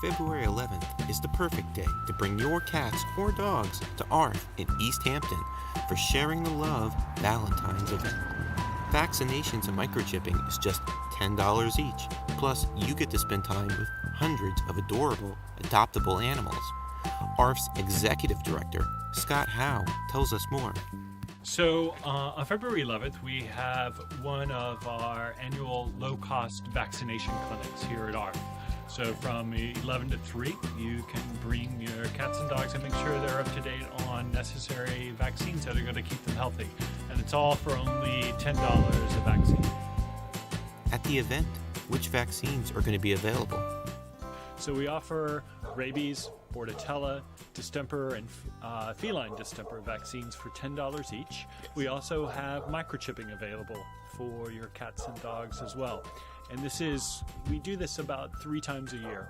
February 11th is the perfect day to bring your cats or dogs to ARF in East Hampton for Sharing the Love Valentines event. Vaccinations and Microchipping is just $10 each. Plus, you get to spend time with hundreds of adorable, adoptable animals. ARF's Executive Director, Scott Howe, tells us more. So on February 11th, we have one of our annual low-cost vaccination clinics here at ARF. So from 11 to 3, you can bring your cats and dogs and make sure they're up to date on necessary vaccines that are going to keep them healthy. And it's all for only $10 a vaccine. At the event, which vaccines are going to be available? So we offer rabies, Bordetella, distemper, and feline distemper vaccines for $10 each. We also have microchipping available for your cats and dogs as well. And we do this about 3 times a year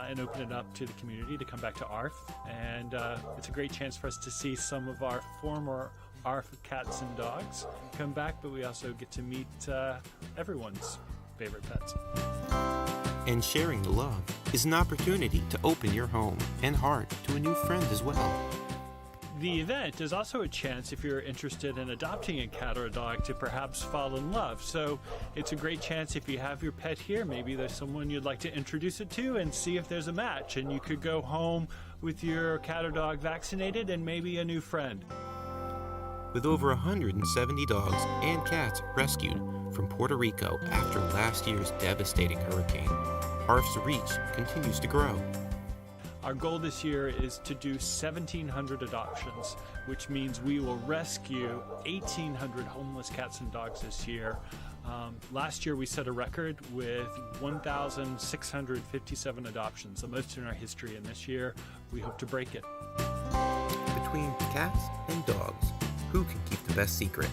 and open it up to the community to come back to ARF. And it's a great chance for us to see some of our former ARF cats and dogs come back, but we also get to meet everyone's favorite pets. And Sharing the Love is an opportunity to open your home and heart to a new friend as well. The event is also a chance, if you're interested in adopting a cat or a dog, to perhaps fall in love. So it's a great chance if you have your pet here, maybe there's someone you'd like to introduce it to and see if there's a match. And you could go home with your cat or dog vaccinated and maybe a new friend. With over 170 dogs and cats rescued from Puerto Rico after last year's devastating hurricane, ARF's reach continues to grow. Our goal this year is to do 1,700 adoptions, which means we will rescue 1,800 homeless cats and dogs this year. Last year we set a record with 1,657 adoptions, the most in our history, and this year we hope to break it. Between cats and dogs, who can keep the best secret?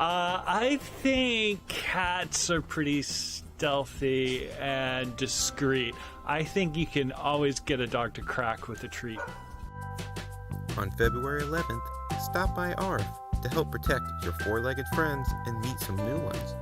I think cats are pretty stealthy and discreet. I think you can always get a dog to crack with a treat. On February 11th, stop by ARF to help protect your 4-legged friends and meet some new ones.